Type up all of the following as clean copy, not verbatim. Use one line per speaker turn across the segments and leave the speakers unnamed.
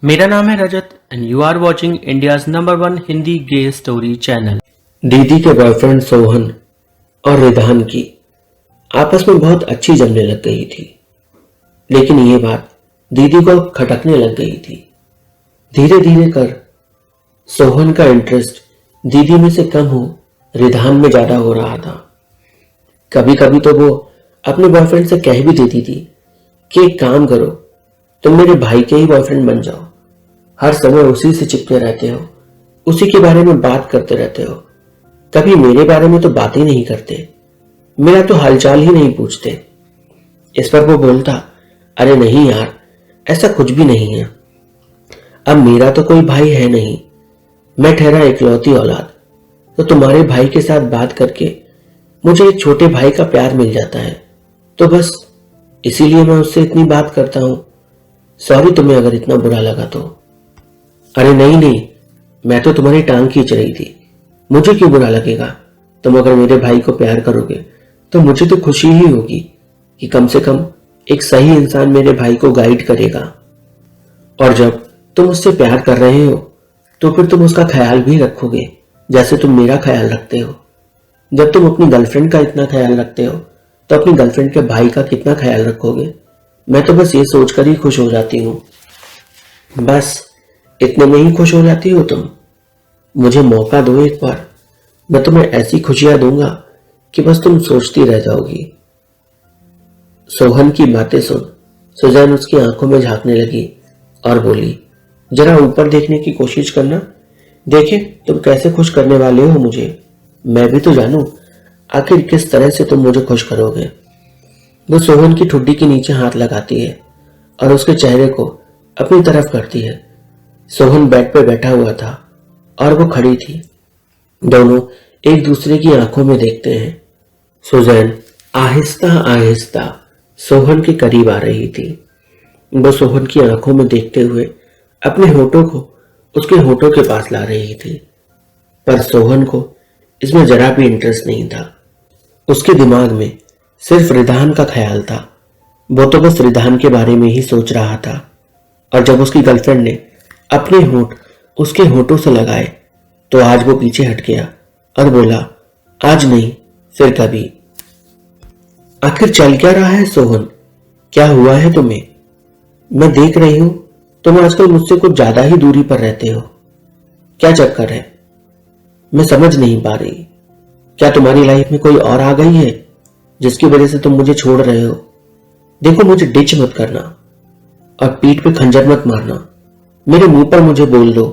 मेरा नाम है Rajat and you are watching India's number 1 Hindi gay story channel. दीदी के बॉयफ्रेंड सोहन और रिधान की आपस में बहुत अच्छी जमने लग गई थी, लेकिन ये बात दीदी को खटकने लग गई थी। धीरे धीरे कर सोहन का इंटरेस्ट दीदी में से कम हो रिधान में ज्यादा हो रहा था। कभी कभी तो वो अपने बॉयफ्रेंड से कह भी देती थी कि एक काम करो, तुम मेरे भाई के ही बॉयफ्रेंड बन जाओ। हर समय उसी से चिपके रहते हो, उसी के बारे में बात करते रहते हो, कभी मेरे बारे में तो बात ही नहीं करते, मेरा तो हालचाल ही नहीं पूछते। इस पर वो बोलता, अरे नहीं यार, ऐसा कुछ भी नहीं है। अब मेरा तो कोई भाई है नहीं, मैं ठहरा इकलौती औलाद, तो तुम्हारे भाई के साथ बात करके मुझे एक छोटे भाई का प्यार मिल जाता है, तो बस इसीलिए मैं उससे इतनी बात करता हूं। सॉरी तुम्हें अगर इतना बुरा लगा तो। अरे नहीं नहीं, मैं तो तुम्हारी टांग खींच रही थी, मुझे क्यों बुरा लगेगा। तुम अगर मेरे भाई को प्यार करोगे तो मुझे तो खुशी ही होगी कि कम से कम एक सही इंसान मेरे भाई को गाइड करेगा। और जब तुम उससे प्यार कर रहे हो तो फिर तुम उसका ख्याल भी रखोगे जैसे तुम मेरा ख्याल रखते हो। जब तुम अपनी गर्लफ्रेंड का इतना ख्याल रखते हो तो अपनी गर्लफ्रेंड के भाई का कितना ख्याल रखोगे। मैं तो बस ये सोचकर ही खुश हो जाती हूँ। बस इतने में ही खुश हो जाती हो तुम। मुझे मौका दो एक बार, मैं तुम्हें ऐसी खुशियां दूंगा कि बस तुम सोचती रह जाओगी। सोहन की बातें सुन सुजैन उसकी आंखों में झांकने लगी और बोली, जरा ऊपर देखने की कोशिश करना, देखे तुम कैसे खुश करने वाले हो मुझे। मैं भी तो जानूं आखिर किस तरह से तुम मुझे खुश करोगे। वो सोहन की ठुड्डी के नीचे हाथ लगाती है और उसके चेहरे को अपनी तरफ करती है। सोहन बेड पर बैठा हुआ था और वो खड़ी थी। दोनों एक दूसरे की आंखों में देखते हैं। सुजैन आहिस्ता आहिस्ता सोहन के करीब आ रही थी। वो सोहन की आंखों में देखते हुए अपने होठों को उसके होठों के पास ला रही थी, पर सोहन को इसमें जरा भी इंटरेस्ट नहीं था। उसके दिमाग में सिर्फ रिधान का ख्याल था। वो तो बस रिधान के बारे में ही सोच रहा था। और जब उसकी गर्लफ्रेंड ने अपने होठ उसके होठों से लगाए तो आज वो पीछे हट गया और बोला, आज नहीं फिर कभी। आखिर चल क्या रहा है सोहन, क्या हुआ है तुम्हें। मैं देख रही हूं तुम आजकल मुझसे कुछ ज्यादा ही दूरी पर रहते हो। क्या चक्कर है, मैं समझ नहीं पा रही। क्या तुम्हारी लाइफ में कोई और आ गई है जिसकी वजह से तुम मुझे छोड़ रहे हो। देखो मुझे डिच मत करना और पीठ पे खंजर मत मारना। मेरे मुंह पर मुझे बोल दो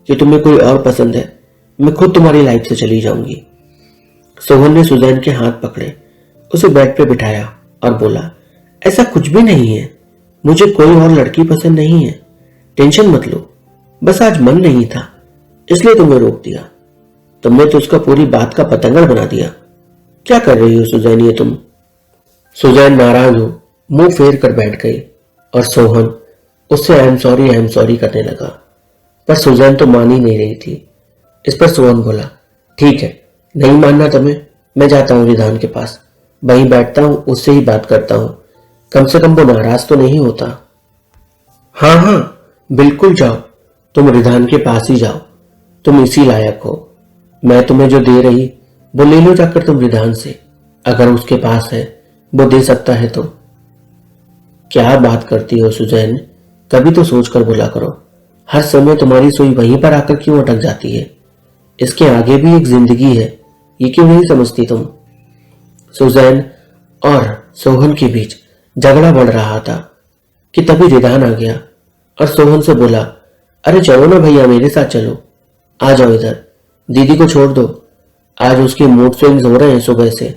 कि तुम्हें कोई और पसंद है, मैं खुद तुम्हारी लाइफ से चली जाऊंगी। सोहन ने सुजैन के हाथ पकड़े, उसे बेड पे बिठाया और बोला, ऐसा कुछ भी नहीं है, मुझे कोई और लड़की पसंद नहीं है, टेंशन मत लो, बस आज मन नहीं था इसलिए तुम्हें रोक दिया। तुमने तो उसका पूरी बात का पतंगड़ बना दिया। क्या कर रही हो सुजैन ये तुम। सुजैन नाराज हो मुंह फेर कर बैठ गई और सोहन उससे आई एम सॉरी करने लगा, पर सुजैन तो मान ही नहीं रही थी। इस पर सोहन बोला, ठीक है, नहीं मानना तुम्हें, मैं जाता हूं रिधान के पास, वहीं बैठता हूं, उससे ही बात करता हूं, कम से कम वो नाराज तो नहीं होता। हाँ हाँ बिल्कुल जाओ, तुम रिधान के पास ही जाओ, तुम इसी लायक हो। मैं तुम्हें जो दे रही वो ले लो जाकर तुम रिधान से, अगर उसके पास है, वो दे सकता है तो। क्या बात करती हो सुजैन, कभी तो सोच कर बोला करो। हर समय तुम्हारी सुई वहीं पर आकर क्यों अटक जाती है। इसके आगे भी एक जिंदगी है, ये क्यों नहीं समझती तुम। सुजैन और सोहन के बीच झगड़ा बढ़ रहा था कि तभी रिधान आ गया और सोहन से बोला, अरे चलो ना भैया, मेरे साथ चलो, आ जाओ इधर, दीदी को छोड़ दो। आज उसके मूड स्विंग्स हो रहे हैं सुबह से,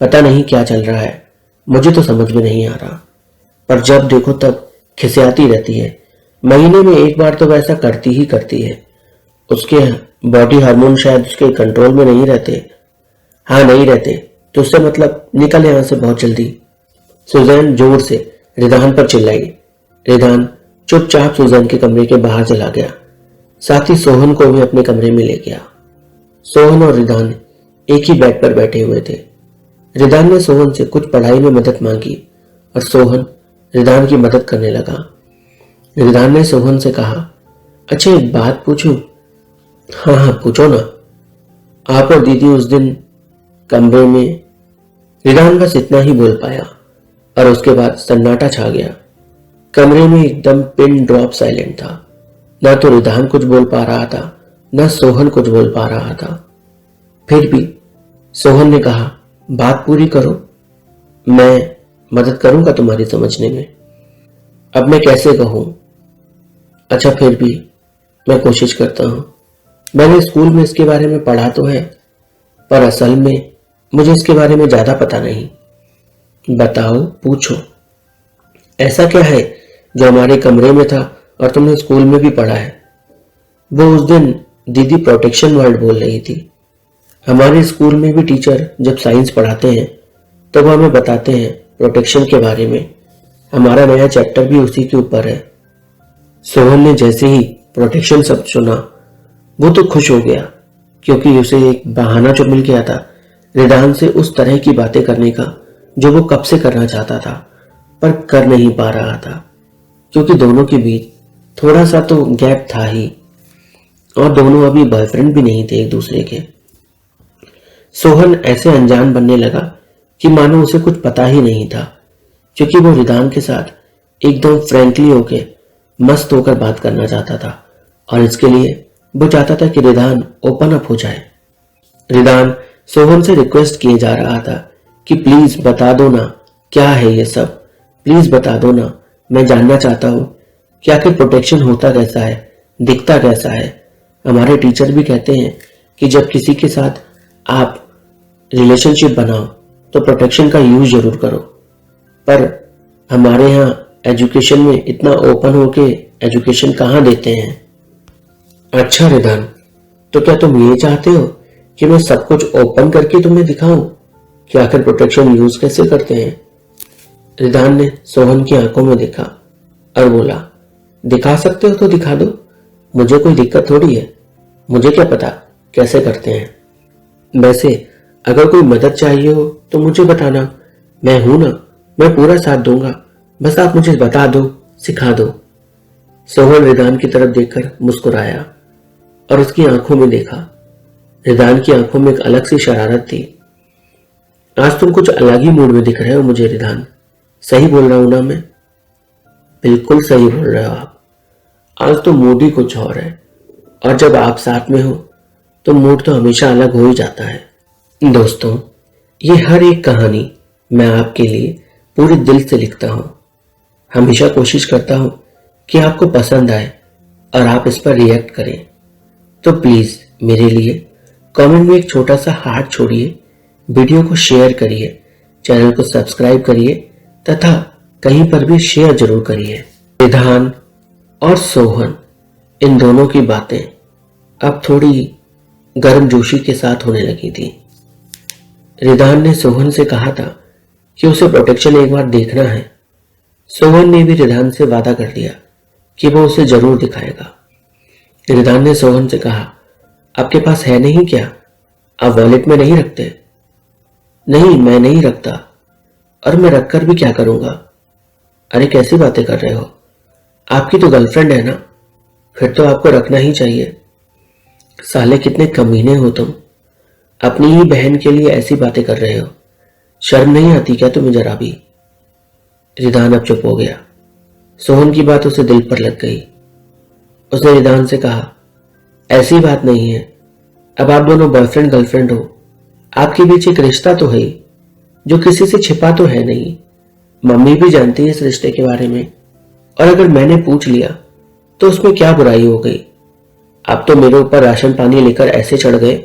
पता नहीं क्या चल रहा है, मुझे तो समझ में नहीं आ रहा, पर जब देखो तब खिसियाती रहती है। महीने में एक बार तो वैसा करती ही करती है। उसके बॉडी हार्मोन शायद उसके कंट्रोल में नहीं रहते। हाँ नहीं रहते तो उससे मतलब निकल यहां से बहुत जल्दी। सुजैन जोर से रिधान पर चिल्लाई। रिधान चुपचाप सुजैन के कमरे के बाहर चला गया, साथ ही सोहन को भी अपने कमरे में ले गया। सोहन और रिधान एक ही बेड पर बैठे हुए थे। रिधान ने सोहन से कुछ पढ़ाई में मदद मांगी और सोहन रिधान की मदद करने लगा। रिदान ने सोहन से कहा, अच्छा एक बात पूछूं? हाँ हाँ पूछो ना। आप और दीदी उस दिन कमरे में। रिदान बस इतना ही बोल पाया और उसके बाद सन्नाटा छा गया। कमरे में एकदम पिन ड्रॉप साइलेंट था। ना तो रिदान कुछ बोल पा रहा था, ना सोहन कुछ बोल पा रहा था। फिर भी सोहन ने कहा, बात पूरी करो, मैं मदद करूंगा तुम्हारी समझने में। अब मैं कैसे कहूं? अच्छा फिर भी मैं कोशिश करता हूं। मैंने स्कूल में इसके बारे में पढ़ा तो है, पर असल में मुझे इसके बारे में ज्यादा पता नहीं। बताओ, पूछो। ऐसा क्या है जो हमारे कमरे में था और तुमने स्कूल में भी पढ़ा है? वो उस दिन दीदी प्रोटेक्शन वर्ड बोल रही थी। हमारे स्कूल में भी टीचर जब साइंस पढ़ाते हैं तो वो हमें बताते हैं प्रोटेक्शन के बारे में। हमारा नया चैप्टर भी उसी के ऊपर है। सोहन ने जैसे ही प्रोटेक्शन शब्द सुना वो तो खुश हो गया, क्योंकि उसे एक बहाना जो मिल गया था रिदान से उस तरह की बातें करने का जो वो कब से करना चाहता था पर कर नहीं पा रहा था, क्योंकि दोनों के बीच थोड़ा सा तो गैप था ही और दोनों अभी बॉयफ्रेंड भी नहीं थे एक दूसरे के। सोहन ऐसे अनजान बनने लगा कि मानो उसे कुछ पता ही नहीं था, क्योंकि वो रिदान के साथ एकदम फ्रैंकली होके मस्त होकर बात करना चाहता था और इसके लिए वो चाहता था कि रिदान ओपन अप हो जाए। रिदान सोहन से रिक्वेस्ट किए जा रहा था कि प्लीज बता दो ना, क्या है ये सब, प्लीज बता दो ना, मैं जानना चाहता हूं कि आखिर प्रोटेक्शन होता कैसा है, दिखता कैसा है। हमारे टीचर भी कहते हैं कि जब किसी के साथ आप रिलेशनशिप बनाओ तो प्रोटेक्शन का यूज जरूर करो, पर हमारे यहाँ एजुकेशन में इतना ओपन होके एजुकेशन कहाँ देते हैं। अच्छा रिदान, तो क्या तुम ये चाहते हो कि मैं सब कुछ ओपन करके तुम्हें दिखाऊं कि आखिर प्रोटेक्शन यूज कैसे करते हैं? रिदान ने सोहन की आंखों में देखा और बोला, दिखा सकते हो तो दिखा दो, मुझे कोई दिक्कत थोड़ी है, मुझे क्या पता कैसे करते हैं। वैसे अगर कोई मदद चाहिए हो तो मुझे बताना, मैं हूं ना, मैं पूरा साथ दूंगा, बस आप मुझे बता दो, सिखा दो। सोहन रिदान की तरफ देखकर मुस्कुराया और उसकी आंखों में देखा। रिदान की आंखों में एक अलग सी शरारत थी। आज तुम कुछ अलग ही मूड में दिख रहे हो मुझे रिदान, सही बोल रहा हूं ना मैं? बिल्कुल सही बोल रहे हो आप। आज तो मूड ही कुछ और है, और जब आप साथ में हो तो मूड तो हमेशा अलग हो ही जाता है। दोस्तों, ये हर एक कहानी मैं आपके लिए पूरे दिल से लिखता हूं। हमेशा कोशिश करता हूं कि आपको पसंद आए और आप इस पर रिएक्ट करें। तो प्लीज मेरे लिए कमेंट में एक छोटा सा हार्ट छोड़िए, वीडियो को शेयर करिए, चैनल को सब्सक्राइब करिए तथा कहीं पर भी शेयर जरूर करिए। रिदान और सोहन, इन दोनों की बातें अब थोड़ी गर्मजोशी के साथ होने लगी थी। रिदान ने सोहन से कहा था कि उसे प्रोटेक्शन एक बार देखना है। सोहन ने भी रिदान से वादा कर दिया कि वो उसे जरूर दिखाएगा। रिदान ने सोहन से कहा, आपके पास है नहीं क्या? आप वॉलेट में नहीं रखते? नहीं, मैं नहीं रखता, और मैं रखकर भी क्या करूंगा? अरे कैसी बातें कर रहे हो, आपकी तो गर्लफ्रेंड है ना, फिर तो आपको रखना ही चाहिए। साले कितने कमीने हो तुम, अपनी ही बहन के लिए ऐसी बातें कर रहे हो, शर्म नहीं आती क्या तुम्हें जरा भी? रिदान अब चुप हो गया। सोहन की बात उसे दिल पर लग गई। उसने रिदान से कहा, ऐसी बात नहीं है, अब आप दोनों बॉयफ्रेंड गर्लफ्रेंड हो, आपके बीच एक रिश्ता तो है जो किसी से छिपा तो है नहीं। मम्मी भी जानती है इस रिश्ते के बारे में, और अगर मैंने पूछ लिया तो उसमें क्या बुराई हो गई? आप तो मेरे ऊपर राशन पानी लेकर ऐसे चढ़ गए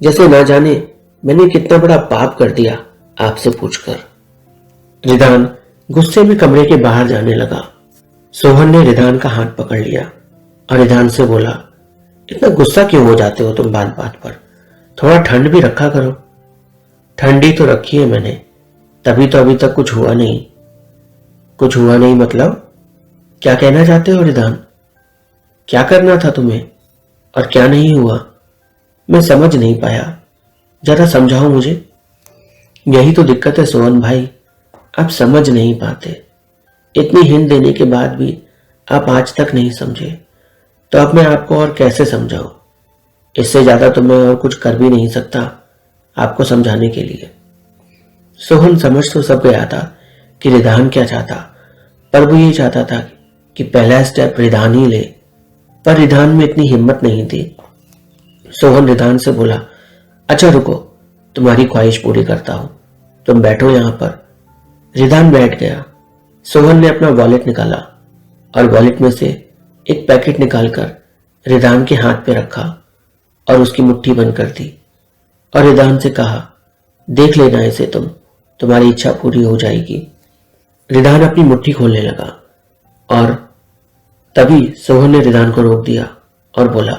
जैसे ना जाने मैंने कितना बड़ा पाप कर दिया आपसे पूछकर। रिदान गुस्से में कमरे के बाहर जाने लगा। सोहन ने रिदान का हाथ पकड़ लिया और रिदान से बोला, इतना गुस्सा क्यों हो जाते हो तुम बात बात पर? थोड़ा ठंड भी रखा करो। ठंडी तो रखी है मैंने, तभी तो अभी तक कुछ हुआ नहीं। कुछ हुआ नहीं मतलब? क्या कहना चाहते हो रिदान? क्या करना था तुम्हें और क्या नहीं हुआ? मैं समझ नहीं पाया, जरा समझाओ मुझे। यही तो दिक्कत है सोहन भाई, आप समझ नहीं पाते। इतनी हिंट देने के बाद भी आप आज तक नहीं समझे, तो अब मैं आपको और कैसे समझाऊं? इससे ज्यादा तो मैं और कुछ कर भी नहीं सकता आपको समझाने के लिए। सोहन समझ तो सब गया था कि रिधान क्या चाहता, पर वो ये चाहता था कि पहला स्टेप रिधान ही ले, पर रिधान में इतनी हिम्मत नहीं थी। सोहन रिधान से बोला, अच्छा रुको, तुम्हारी ख्वाहिश पूरी करता हूं, तुम बैठो यहां पर। रिधान बैठ गया। सोहन ने अपना वॉलेट निकाला और वॉलेट में से एक पैकेट निकालकर रिधान के हाथ पे रखा और उसकी मुट्ठी बंद कर दी और रिधान से कहा, देख लेना इसे, तुम्हारी इच्छा पूरी हो जाएगी। रिधान अपनी मुट्ठी खोलने लगा और तभी सोहन ने रिधान को रोक दिया और बोला,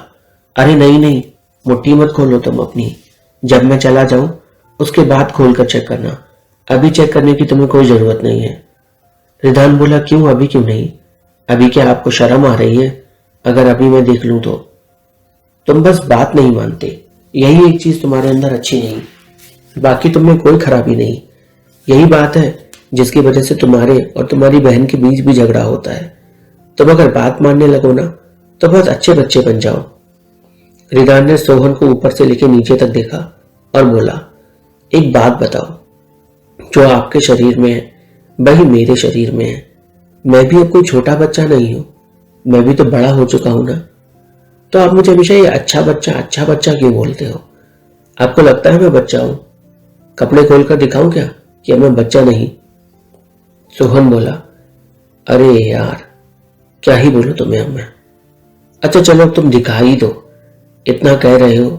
अरे नहीं नहीं, मुट्ठी मत खोलो तुम अपनी, जब मैं चला जाऊं उसके बाद खोलकर चेक करना, अभी चेक करने की तुम्हें कोई जरूरत नहीं है। रिधान बोला, क्यों, अभी क्यों नहीं? अभी क्या आपको शर्म आ रही है? अगर अभी मैं देख लूं तो? तुम बस बात नहीं मानते, यही एक चीज तुम्हारे अंदर अच्छी नहीं, बाकी तुम में कोई खराबी नहीं। यही बात है जिसकी वजह से तुम्हारे और तुम्हारी बहन के बीच भी झगड़ा होता है। तुम अगर बात मानने लगो ना तो बहुत अच्छे बच्चे बन जाओ। रिधान ने सोहन को ऊपर से लेकर नीचे तक देखा और बोला, एक बात बताओ, जो आपके शरीर में है वही मेरे शरीर में है। मैं भी अब कोई छोटा बच्चा नहीं हूं, मैं भी तो बड़ा हो चुका हूं ना। तो आप मुझे हमेशा ये अच्छा बच्चा क्यों बोलते हो? आपको लगता है मैं बच्चा हूं? कपड़े खोलकर दिखाऊं क्या कि मैं बच्चा नहीं? सोहन बोला, अरे यार, क्या ही बोलूं तुम्हें अब मैं। अच्छा चलो तुम दिखा ही दो, इतना कह रहे हो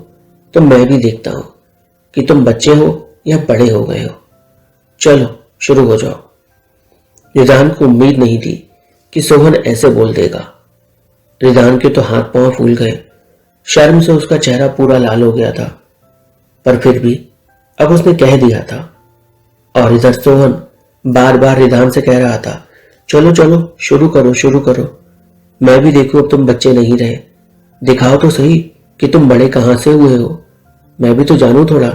तो मैं भी देखता हूं कि तुम बच्चे हो या बड़े हो गए हो। चलो शुरू हो जाओ। रिधान को उम्मीद नहीं थी कि सोहन ऐसे बोल देगा। रिधान के तो हाथ पांव फूल गए, शर्म से उसका चेहरा पूरा लाल हो गया था, पर फिर भी अब उसने कह दिया था। और इधर सोहन बार बार रिधान से कह रहा था, चलो चलो शुरू करो, मैं भी देखूं अब तुम बच्चे नहीं रहे, दिखाओ तो सही कि तुम बड़े कहां से हुए हो, मैं भी तो जानूं थोड़ा।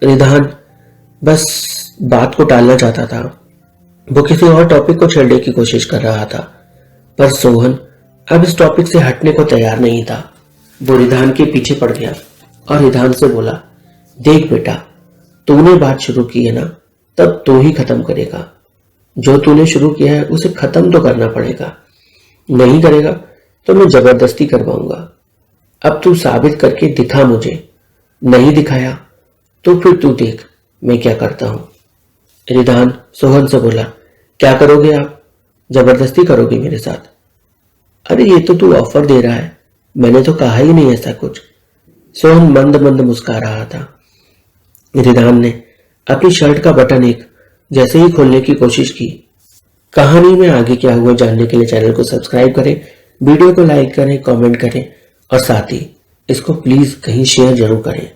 रिधान बस बात को टालना चाहता था, वो किसी और टॉपिक को छेड़ने की कोशिश कर रहा था, पर सोहन अब इस टॉपिक से हटने को तैयार नहीं था। वो रिधान के पीछे पड़ गया और रिधान से बोला, देख बेटा, तूने बात शुरू की है ना, तब तू ही खत्म करेगा। जो तूने शुरू किया है उसे खत्म तो करना पड़ेगा, नहीं करेगा तो मैं जबरदस्ती करवाऊंगा। अब तू साबित करके दिखा मुझे, नहीं दिखाया तो फिर तू देख मैं क्या करता हूं। रिधान सोहन से बोला, क्या करोगे आप? जबरदस्ती करोगे मेरे साथ? अरे ये तो तू ऑफर दे रहा है, मैंने तो कहा ही नहीं ऐसा कुछ। सोहन मंद मंद मुस्कुरा रहा था। रिधान ने अपनी शर्ट का बटन एक जैसे ही खोलने की कोशिश की। कहानी में आगे क्या हुआ जानने के लिए चैनल को सब्सक्राइब करें, वीडियो को लाइक करें, कमेंट करें और साथ ही इसको प्लीज कहीं शेयर जरूर करें।